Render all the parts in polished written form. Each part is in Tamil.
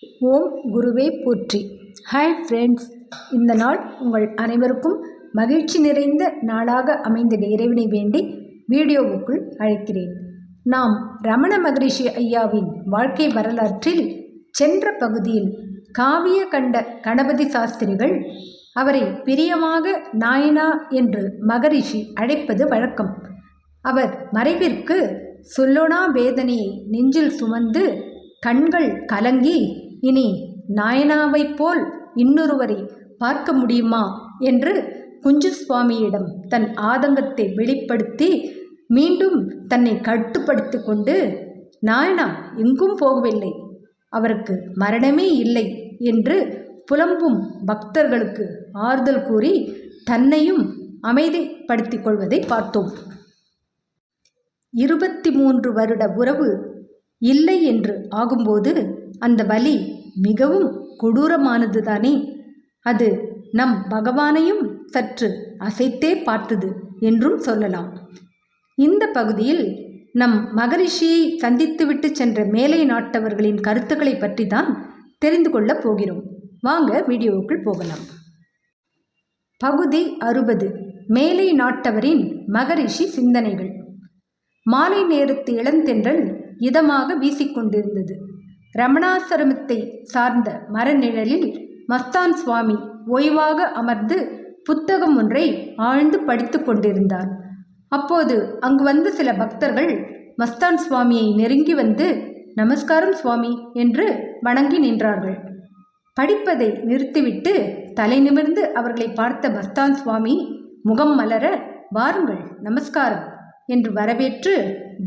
ஓம் குருவே போற்றி. ஹாய் ஃப்ரெண்ட்ஸ், இந்த நாள் உங்கள் அனைவருக்கும் மகிழ்ச்சி நிறைந்த நாளாக அமைந்த இறைவனை வேண்டி வீடியோவுக்குள் அழைக்கிறேன். நாம் ரமண மகரிஷி ஐயாவின் வாழ்க்கை வரலாற்றில் சென்ற பகுதியில் காவிய கண்ட கணபதி சாஸ்திரிகள் அவரை பிரியமாக நாயனா என்று மகரிஷி அழைப்பது வழக்கம். அவர் மறைவிற்கு சொல்லொணா வேதனையை நெஞ்சில் சுமந்து கண்கள் கலங்கி இனி நாயனாவைப் போல் இன்னொருவரை பார்க்க முடியுமா என்று குஞ்சுசுவாமியிடம் தன் ஆதங்கத்தை வெளிப்படுத்தி மீண்டும் தன்னை கட்டுப்படுத்தி கொண்டு நாயனா எங்கும் போகவில்லை, அவருக்கு மரணமே இல்லை என்று புலம்பும் பக்தர்களுக்கு ஆறுதல் கூறி தன்னையும் அமைதிப்படுத்திக் கொள்வதை பார்த்தோம். 23 வருட உறவு இல்லை என்று ஆகும்போது அந்த வலி மிகவும் கொடூரமானதுதானே. அது நம் பகவானையும் சற்று அசைத்தே பார்த்தது என்றும் சொல்லலாம். இந்த பகுதியில் நம் மகரிஷியை சந்தித்துவிட்டு சென்ற மேலை நாட்டவர்களின் கருத்துக்களை பற்றி தான் தெரிந்து கொள்ளப் போகிறோம். வாங்க வீடியோவுக்குள் போகலாம். பகுதி 60. மேலை நாட்டவரின் மகரிஷி சிந்தனைகள். மாலை நேரத்து இளந்தென்றல் இதமாக வீசிக்கொண்டிருந்தது. ரமணாசிரமத்தை சார்ந்த மரநிழலில் மஸ்தான் சுவாமி ஓய்வாக அமர்ந்து புத்தகம் ஒன்றை ஆழ்ந்து படித்து கொண்டிருந்தார். அப்போது அங்கு வந்த சில பக்தர்கள் மஸ்தான் சுவாமியை நெருங்கி வந்து நமஸ்காரம் சுவாமி என்று வணங்கி நின்றார்கள். படிப்பதை நிறுத்திவிட்டு தலை நிமிர்ந்து அவர்களை பார்த்த மஸ்தான் சுவாமி முகம் மலர வாருங்கள் நமஸ்காரம் என்று வரவேற்று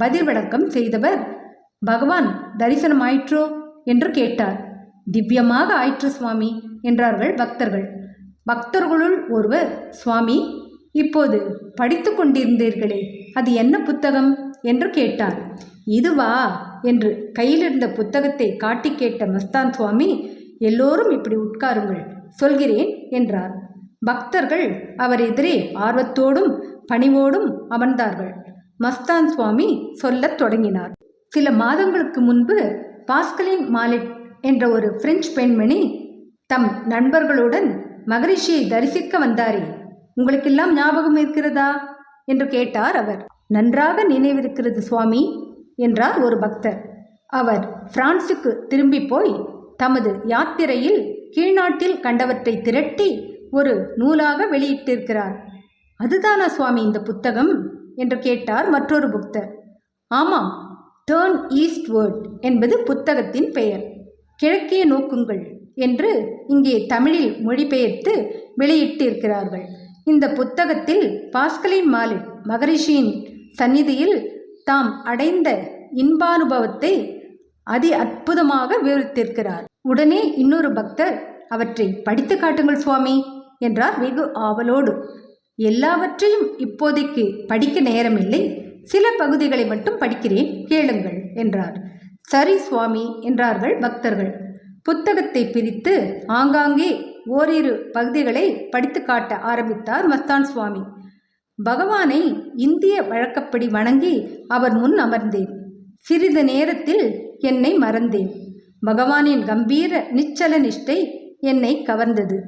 பதில் வணக்கம் செய்தவர், பகவான் தரிசனம் ஆயிற்றோ என்று கேட்டார். திவ்யமாக ஆயிற்று சுவாமி என்றார்கள் பக்தர்கள். பக்தர்களுள் ஒருவர், சுவாமி இப்போது படித்து கொண்டிருந்தீர்களே அது என்ன புத்தகம் என்று கேட்டார். இதுவா என்று கையிலிருந்த புத்தகத்தை காட்டி கேட்ட மஸ்தான் சுவாமி, எல்லோரும் இப்படி உட்காருங்கள் சொல்கிறேன் என்றார். பக்தர்கள் அவர் எதிரே ஆர்வத்தோடும் பணிவோடும் அமர்ந்தார்கள். மஸ்தான் சுவாமி சொல்லத் தொடங்கினார். சில மாதங்களுக்கு முன்பு பாஸ்கலின் மாலிட் என்ற ஒரு பிரெஞ்சு பெண்மணி தம் நண்பர்களுடன் மகரிஷியை தரிசிக்க வந்தாரே, உங்களுக்கெல்லாம் ஞாபகம் இருக்கிறதா என்று கேட்டார் அவர். நன்றாக நினைவிருக்கிறது சுவாமி என்றார் ஒரு பக்தர். அவர் பிரான்சுக்கு திரும்பி போய் தமது யாத்திரையில் கீழ்நாட்டில் கண்டவற்றை திரட்டி ஒரு நூலாக வெளியிட்டிருக்கிறார். அதுதானா சுவாமி இந்த புத்தகம் என்று கேட்டார் மற்றொரு பக்தர். ஆமாம், டேர்ன் ஈஸ்ட்வர்ட் என்பது புத்தகத்தின் பெயர். கிழக்கே நோக்குங்கள் என்று இங்கே தமிழில் மொழிபெயர்த்து வெளியிட்டிருக்கிறார்கள். இந்த புத்தகத்தில் பாஸ்கலின் மாலிட் மகரிஷியின் சந்நிதியில் தாம் அடைந்த இன்பானுபவத்தை அதி அற்புதமாக விவரித்திருக்கிறார். உடனே இன்னொரு பக்தர், அவற்றை படித்து காட்டுங்கள் சுவாமி என்றார் வெகு ஆவலோடு. எல்லாவற்றையும் இப்போதைக்கு படிக்க நேரமில்லை, சில பகுதிகளை மட்டும் படிக்கிறேன் கேளுங்கள் என்றார். சரி சுவாமி என்றார்கள் பக்தர்கள். புத்தகத்தை பிரித்து ஆங்காங்கே ஓரிரு பகுதிகளை படித்து காட்ட ஆரம்பித்தார் மஸ்தான் சுவாமி. பகவானை இந்திய வழக்கப்படி வணங்கி அவர் முன் அமர்ந்தேன். சிறிது நேரத்தில் என்னை மறந்தேன். பகவானின் கம்பீர நிச்சல நிஷ்டை என்னை கவர்ந்தது.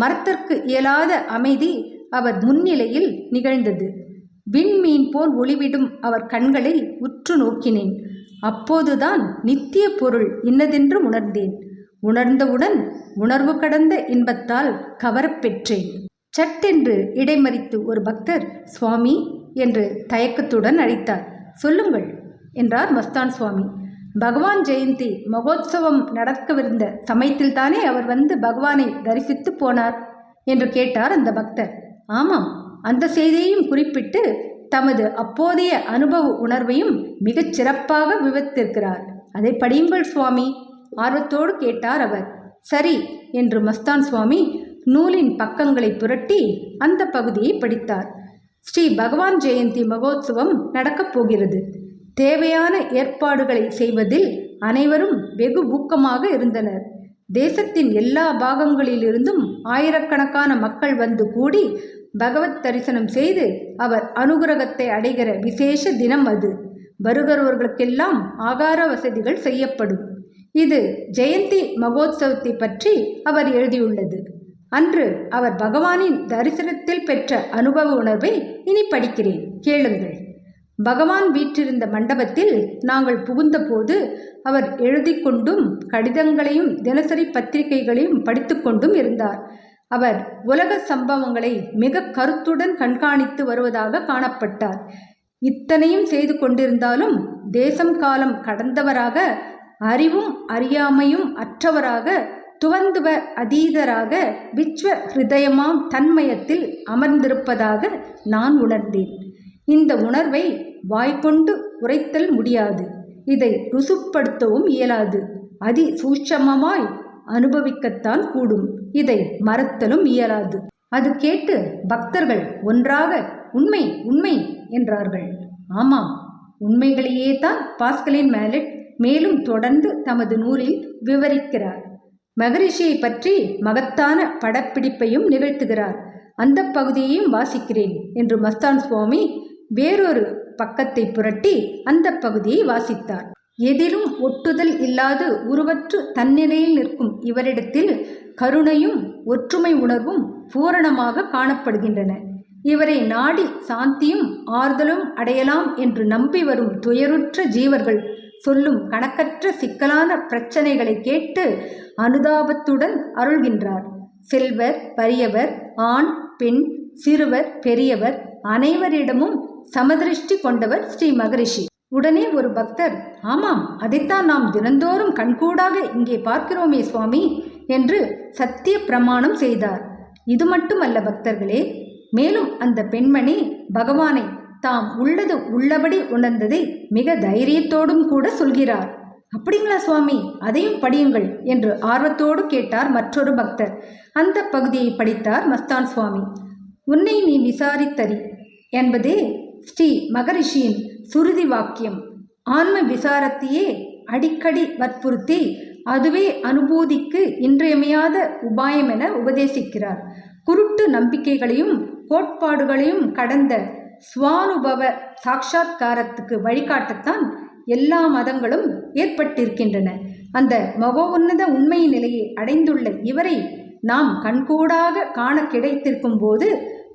மறத்தற்கு இயலாத அமைதி அவர் முன்னிலையில் நிகழ்ந்தது. விண்மீன் போல் ஒளிவிடும் அவர் கண்களை உற்று நோக்கினேன். அப்போதுதான் நித்திய பொருள் இன்னதென்று உணர்ந்தேன். உணர்ந்தவுடன் உணர்வு கடந்த இன்பத்தால் கவரப்பெற்றேன். சட்டென்று இடைமறித்து ஒரு பக்தர், சுவாமி என்று தயக்கத்துடன் அழைத்தார். சொல்லுங்கள் என்றார் மஸ்தான் சுவாமி. பகவான் ஜெயந்தி மகோத்சவம் நடக்கவிருந்த சமயத்தில்தானே அவர் வந்து பகவானை தரிசித்து போனார் என்று கேட்டார் அந்த பக்தர். ஆமாம், அந்த செய்தியையும் குறிப்பிட்டு தமது அப்போதைய அனுபவ உணர்வையும் மிகச் சிறப்பாக விவரித்திருக்கிறார். அதை படியுங்கள் சுவாமி ஆர்வத்தோடு கேட்டார் அவர். சரி என்று மஸ்தான் சுவாமி நூலின் பக்கங்களை புரட்டி அந்த பகுதியை படித்தார். ஸ்ரீ பகவான் ஜெயந்தி மகோத்சவம் நடக்கப் போகிறது. தேவையான ஏற்பாடுகளை செய்வதில் அனைவரும் வெகு ஊக்கமாக இருந்தனர். தேசத்தின் எல்லா பாகங்களிலிருந்தும் ஆயிரக்கணக்கான மக்கள் வந்து கூடி பகவத் தரிசனம் செய்து அவர் அனுகிரகத்தை அடைகிற விசேஷ தினம் அது. வருகிறவர்களுக்கெல்லாம் ஆகார வசதிகள் செய்யப்படும். இது ஜெயந்தி மகோத்சவத்தை பற்றி அவர் எழுதியுள்ளது. அன்று அவர் பகவானின் தரிசனத்தில் பெற்ற அனுபவ உணர்வை இனி படிக்கிறேன், கேளுங்கள். பகவான் வீற்றிருந்த மண்டபத்தில் நாங்கள் புகுந்தபோது அவர் எழுதி கொண்டும் கடிதங்களையும் தினசரி பத்திரிகைகளையும் படித்து கொண்டும் இருந்தார். அவர் உலக சம்பவங்களை மிக கருத்துடன் கண்காணித்து வருவதாக காணப்பட்டார். இத்தனையும் செய்து கொண்டிருந்தாலும் தேசம் காலம் கடந்தவராக, அறிவும் அறியாமையும் அற்றவராக, துவந்துவ அதீதராக, விஸ்வ ஹிருதயமாம் தன்மயத்தில் அமர்ந்திருப்பதாக நான் உணர்ந்தேன். இந்த உணர்வை வாய்க்கொண்டு உரைத்தல் முடியாது. இதை ருசுப்படுத்தவும் இயலாது. அதி சூட்சமமாய் அனுபவிக்கத்தான் கூடும். இதை மறத்தலும் இயலாது. அது கேட்டு பக்தர்கள் ஒன்றாக உண்மை உண்மை என்றார்கள். ஆமாம், உண்மைகளையே தான் பாஸ்கலின் மேலட் மேலும் தொடர்ந்து தமது நூலில் விவரிக்கிறார். மகரிஷியை பற்றி மகத்தான படப்பிடிப்பையும் நிகழ்த்துகிறார். அந்த பகுதியையும் வாசிக்கிறேன் என்று மஸ்தான் சுவாமி வேறொரு பக்கத்தை புரட்டி அந்த பகுதியை வாசித்தார். எதிலும் ஒட்டுதல் இல்லாது உருவற்று தன்னிலையில் நிற்கும் இவரிடத்தில் கருணையும் ஒற்றுமை உணர்வும் பூரணமாக காணப்படுகின்றன. இவரை நாடி சாந்தியும் ஆறுதலும் அடையலாம் என்று நம்பி வரும் துயருற்ற ஜீவர்கள் சொல்லும் கணக்கற்ற சிக்கலான பிரச்சனைகளை கேட்டு அனுதாபத்துடன் அருள்கின்றார். செல்வர் வறியவர், ஆண் பெண், சிறுவர் பெரியவர் அனைவரிடமும் சமதிருஷ்டி கொண்டவர் ஸ்ரீ மகரிஷி. உடனே ஒரு பக்தர், ஆமாம், அதைத்தான் நாம் தினந்தோறும் கண்கூடாக இங்கே பார்க்கிறோமே சுவாமி என்று சத்திய பிரமாணம் செய்தார். இது மட்டுமல்ல பக்தர்களே, மேலும் அந்த பெண்மணி பகவானை தாம் உள்ளது உள்ளபடி உணர்ந்ததை மிக தைரியத்தோடும் கூட சொல்கிறார். அப்படிங்களா சுவாமி, அதையும் படியுங்கள் என்று ஆர்வத்தோடு கேட்டார் மற்றொரு பக்தர். அந்த பகுதியை படித்தார் மஸ்தான் சுவாமி. உன்னை நீ விசாரித்தறி என்பதே ஸ்ரீ மகரிஷியின் சுருதி வாக்கியம். ஆன்ம விசாரத்தையே அடிக்கடி வற்புறுத்தி அதுவே அனுபூதிக்கு இன்றியமையாத உபாயம் என உபதேசிக்கிறார். குருட்டு நம்பிக்கைகளையும் கோட்பாடுகளையும் கடந்த ஸ்வானுபவ சாட்சாத்காரத்துக்கு வழிகாட்டத்தான் எல்லா மதங்களும் ஏற்பட்டிருக்கின்றன. அந்த மகோன்னத உண்மை நிலையை அடைந்துள்ள இவரை நாம் கண்கூடாக காண கிடைத்திருக்கும் போது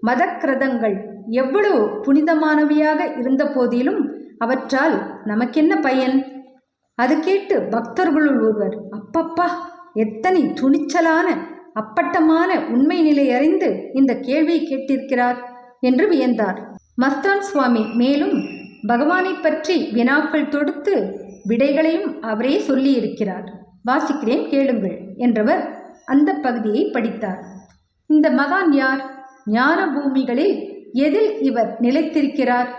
மதக்கிரதங்கள் எவ்வளவு புனிதமானவையாக இருந்த போதிலும் அவற்றால் நமக்கென்ன பயன்? அது கேட்டு பக்தர்களுள் ஒருவர், அப்பப்பா, எத்தனை துணிச்சலான அப்பட்டமான உண்மை நிலை அறிந்து இந்த கேள்வியை கேட்டிருக்கிறார் என்று வியந்தார். மஸ்தான் சுவாமி மேலும் பகவானை பற்றி வினாக்கள் தொடுத்து விடைகளையும் அவரே சொல்லியிருக்கிறார். வாசிக்கிறேன், கேளுங்கள் என்றவர் அந்த பகுதியை படித்தார். இந்த மகான் யார்? ஞான பூமிகளில் எதில் இவர் நிலைத்திருக்கிறார்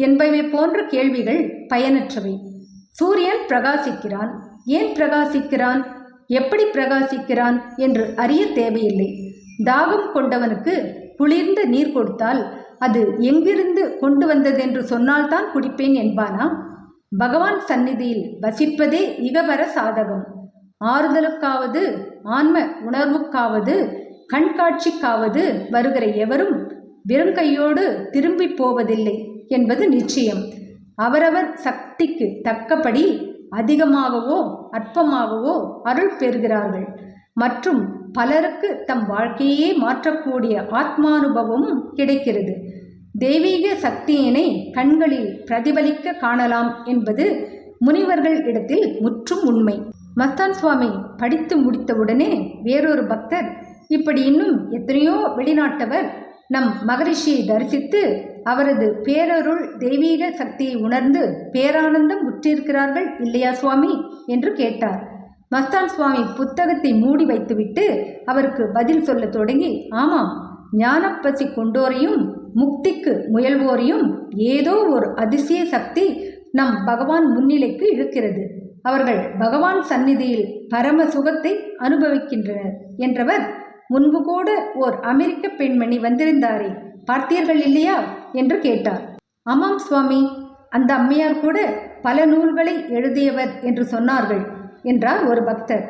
என்பவை போன்ற கேள்விகள் பயனற்றவை. சூரியன் பிரகாசிக்கிறான், ஏன் பிரகாசிக்கிறான், எப்படி பிரகாசிக்கிறான் என்று அறிய தேவையில்லை. தாகம் கொண்டவனுக்கு குளிர்ந்த நீர் கொடுத்தால் அது எங்கிருந்து கொண்டு வந்ததென்று சொன்னால்தான் குடிப்பேன் என்பானா? பகவான் சந்நிதியில் வசிப்பதே இகபர சாதகம். ஆறுதலுக்காவது ஆன்ம உணர்வுக்காவது கண்காட்சிக்காவது வருகிற எவரும் வெறுங்கையோடு திரும்பி போவதில்லை என்பது நிச்சயம். அவரவர் சக்திக்கு தக்கபடி அதிகமாகவோ அற்பமாகவோ அருள் பெறுகிறார்கள். மற்றும் பலருக்கு தம் வாழ்க்கையே மாற்றக்கூடிய ஆத்மானுபவமும் கிடைக்கிறது. தெய்வீக சக்தியினை கண்களில் பிரதிபலிக்க காணலாம் என்பது முனிவர்கள் இடத்தில் முற்றும் உண்மை. மஸ்தான் சுவாமி படித்து முடித்தவுடனே வேறொரு பக்தர், இப்படி இன்னும் எத்தனையோ வெளிநாட்டவர் நம் மகரிஷியை தரிசித்து அவரது பேரருள் தெய்வீக சக்தியை உணர்ந்து பேரானந்தம் உற்றிருக்கிறார்கள் இல்லையா சுவாமி என்று கேட்டார். மஸ்தான் சுவாமி புத்தகத்தை மூடி வைத்துவிட்டு அவருக்கு பதில் சொல்ல தொடங்கி, ஆமாம், ஞானப்பசி கொண்டோரையும் முக்திக்கு முயல்வோரையும் ஏதோ ஒரு அதிசய சக்தி நம் பகவான் முன்னிலைக்கு இழுக்கிறது. அவர்கள் பகவான் சந்நிதியில் பரம சுகத்தை அனுபவிக்கின்றனர் என்றவர், முன்பு கூட ஓர் அமெரிக்க பெண்மணி வந்திருந்தாரே, பார்த்தீர்கள் இல்லையா என்று கேட்டார். ஆமாம் சுவாமி, அந்த அம்மையார் கூட பல நூல்களை எழுதியவர் என்று சொன்னார்கள் என்றார் ஒரு பக்தர்.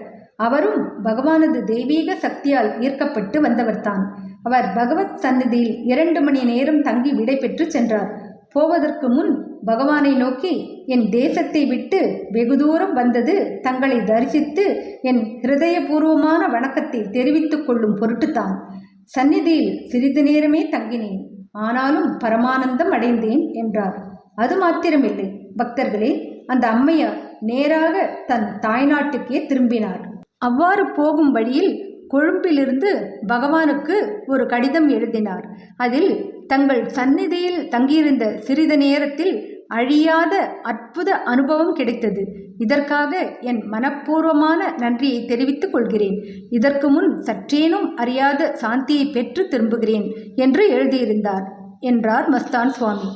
அவரும் பகவானது தெய்வீக சக்தியால் ஈர்க்கப்பட்டு வந்தவர்தான். அவர் பகவத் சந்நிதியில் 2 மணி நேரம் தங்கி விடை பெற்று சென்றார். போவதற்கு முன் பகவானை நோக்கி, என் தேசத்தை விட்டு வெகு தூரம் வந்தது தங்களை தரிசித்து என் ஹிருதயபூர்வமான வணக்கத்தை தெரிவித்துக் கொள்ளும் பொருட்டுத்தான். சந்நிதியில் சிறிது நேரமே தங்கினேன், ஆனாலும் பரமானந்தம் அடைந்தேன் என்றார். அது மாத்திரமில்லை பக்தர்களே, அந்த அம்மையார் நேராக தன் தாய்நாட்டுக்கே திரும்பினார். அவ்வாறு போகும் வழியில் கொழும்பிலிருந்து பகவானுக்கு ஒரு கடிதம் எழுதினார். அதில் தங்கள் சந்நிதியில் தங்கியிருந்த சிறிது நேரத்தில் அழியாத அற்புத அனுபவம் கிடைத்தது. இதற்காக என் மனப்பூர்வமான நன்றியை தெரிவித்துக் கொள்கிறேன். இதற்கு முன் சற்றேனும் அறியாத சாந்தியை பெற்று திரும்புகிறேன் என்று எழுதியிருந்தார் என்றார் மஸ்தான் சுவாமி.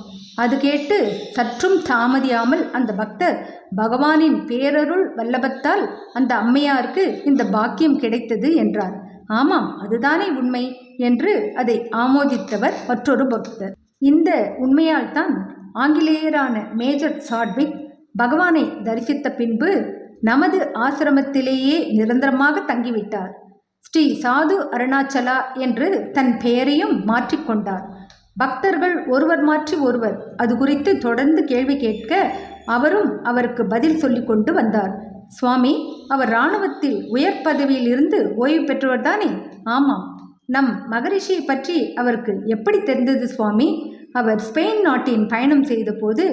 அது கேட்டு சற்றும் தாமதியாமல் அந்த பக்தர், பகவானின் பேரருள் வல்லபத்தால் அந்த அம்மையாருக்கு இந்த பாக்கியம் கிடைத்தது என்றார். ஆமாம், அதுதானே உண்மை என்று அதை ஆமோதித்தவர் மற்றொரு பக்தர். இந்த உண்மையால் தான் ஆங்கிலேயரான மேஜர் சாட்விக் பகவானை தரிசித்த பின்பு நமது ஆசிரமத்திலேயே நிரந்தரமாக தங்கிவிட்டார். ஸ்ரீ சாது அருணாச்சலா என்று தன் பெயரையும் மாற்றிக்கொண்டார். பக்தர்கள் ஒருவர் மாற்றி ஒருவர் அது குறித்து தொடர்ந்து கேள்வி கேட்க அவரும் அவருக்கு பதில் சொல்லி கொண்டு வந்தார். சுவாமி, அவர் இராணுவத்தில் உயர் பதவியில் இருந்து ஓய்வு பெற்றவர் தானே? ஆமாம். நம் மகரிஷியை பற்றி அவருக்கு எப்படி தெரிந்தது சுவாமி? அவர் ஸ்பெயின் நாட்டின் பயணம் செய்த போது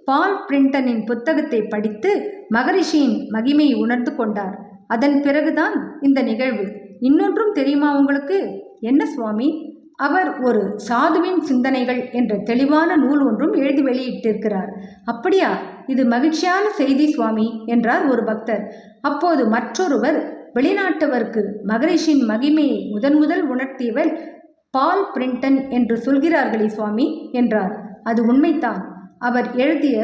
பால் பிரிண்டனின் புத்தகத்தை படித்து மகரிஷியின் மகிமையை உணர்ந்து கொண்டார். அதன் பிறகுதான் இந்த நிகழ்வு. இன்னொன்றும் தெரியுமா உங்களுக்கு? என்ன சுவாமி? அவர் ஒரு சாதுவின் சிந்தனைகள் என்ற தெளிவான நூல் ஒன்றும் எழுதி வெளியிட்டிருக்கிறார். அப்படியா? இது மகிழ்ச்சியான செய்தி சுவாமி என்றார் ஒரு பக்தர். அப்போது மற்றொருவர், வெளிநாட்டவருக்கு மகரிஷியின் மகிமையை முதல் உணர்த்தியவர் பால் பிரிண்டன் என்று சொல்கிறார்களே சுவாமி என்றார். அது உண்மைதான். அவர் எழுதிய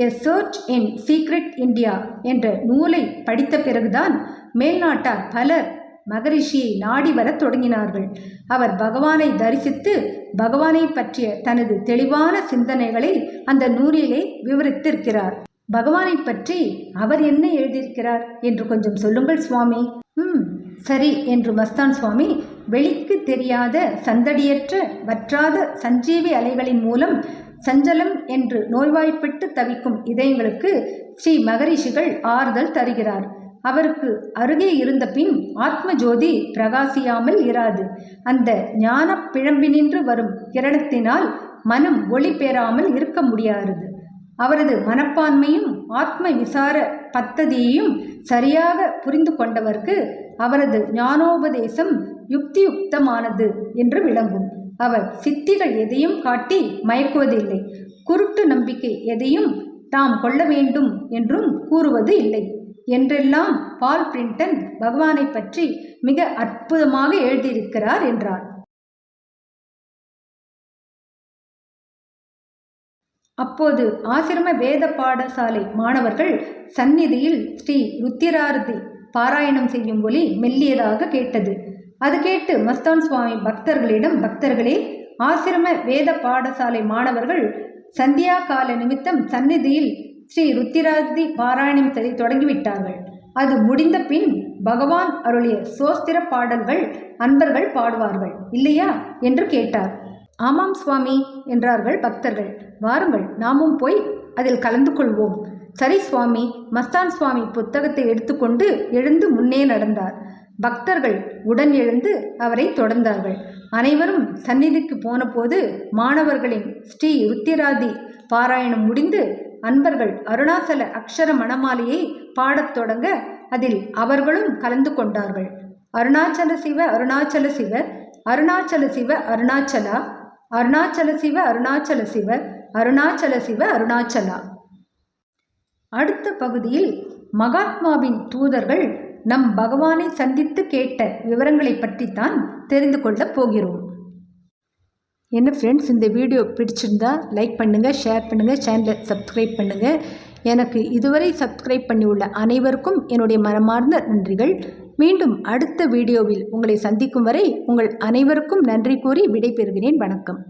எ சர்ச் இன் சீக்ரெட் இந்தியா என்ற நூலை படித்த பிறகுதான் மேல்நாட்டார் பலர் மகரிஷியை நாடி வரத் தொடங்கினார்கள். அவர் பகவானை தரிசித்து பகவானை பற்றிய தனது தெளிவான சிந்தனைகளை அந்த நூலிலே விவரித்திருக்கிறார். பகவானை பற்றி அவர் என்ன எழுதியிருக்கிறார் என்று கொஞ்சம் சொல்லுங்கள் சுவாமி. சரி என்று மஸ்தான் சுவாமி, வெளிக்கு தெரியாத சந்தடியற்ற வற்றாத சஞ்சீவி அலைகளின் மூலம் சஞ்சலம் என்று நோய்வாய்ப்பட்டு தவிக்கும் இதயங்களுக்கு ஸ்ரீ மகரிஷிகள் ஆறுதல் தருகிறார். அவருக்கு அருகே இருந்த பின் ஆத்ம ஜோதி பிரகாசியாமல் இராது. அந்த ஞான பிழம்பினின்று வரும் கிரணத்தினால் மனம் ஒளி பெறாமல் இருக்க முடியாது. அவரது மனப்பான்மையும் ஆத்ம விசார பத்ததியையும் சரியாக புரிந்து கொண்டவர்க்கு அவரது ஞானோபதேசம் யுக்தியுக்தமானது என்று விளங்கும். அவர் சித்திகள் எதையும் காட்டி மயக்குவதில்லை. குருட்டு நம்பிக்கை எதையும் தாம் கொள்ள வேண்டும் என்றும் கூறுவது இல்லை என்றெல்லாம் பால் பிரிண்டன் பகவானை பற்றி மிக அற்புதமாக எழுதியிருக்கிறார் என்றார். அப்போது ஆசிரம வேத பாடசாலை மாணவர்கள் சந்நிதியில் ஸ்ரீ ருத்திராரதி பாராயணம் செய்யும் ஒலி மெல்லியதாக கேட்டது. அது கேட்டு மஸ்தான் சுவாமி பக்தர்களிடம், பக்தர்களே, ஆசிரம வேத பாடசாலை மாணவர்கள் சந்தியா கால நிமித்தம் சந்நிதியில் ஸ்ரீ ருத்திராதி பாராயணம் செய்ய தொடங்கிவிட்டார்கள். அது முடிந்த பின் பகவான் அருளிய சோஸ்திர பாடல்கள் அன்பர்கள் பாடுவார்கள் இல்லையா என்று கேட்டார். ஆமாம் சுவாமி என்றார்கள் பக்தர்கள். வாருங்கள், நாமும் போய் அதில் கலந்து கொள்வோம். சரி சுவாமி. மஸ்தான் சுவாமி புத்தகத்தை எடுத்துக்கொண்டு எழுந்து முன்னே நடந்தார். பக்தர்கள் உடன் எழுந்து அவரை தொடர்ந்தார்கள். அனைவரும் சந்நிதிக்கு போன போது மாணவர்களின் ஸ்ரீ ருத்திராதி பாராயணம் முடிந்து அன்பர்கள் அருணாச்சல அக்ஷர மணமாலையை பாடத் தொடங்க அதில் அவர்களும் கலந்து கொண்டார்கள். அருணாச்சல சிவ அருணாச்சல சிவ, அருணாச்சல சிவ அருணாச்சலா, அருணாச்சல சிவ அருணாச்சல சிவ, அருணாச்சல சிவ அருணாச்சலா. அடுத்த பகுதியில் மகாத்மாவின் தூதர்கள் நம் பகவானை சந்தித்து கேட்ட விவரங்களை பற்றித்தான் தெரிந்து கொள்ளப் போகிறோம். என்ன ஃப்ரெண்ட்ஸ், இந்த வீடியோ பிடிச்சிருந்தா லைக் பண்ணுங்கள், ஷேர் பண்ணுங்கள், சேனலை சப்ஸ்கிரைப் பண்ணுங்கள். எனக்கு இதுவரை சப்ஸ்கிரைப் பண்ணியுள்ள அனைவருக்கும் என்னுடைய மனமார்ந்த நன்றிகள். மீண்டும் அடுத்த வீடியோவில் உங்களை சந்திக்கும் வரை உங்கள் அனைவருக்கும் நன்றி கூறி விடைபெறுகிறேன். வணக்கம்.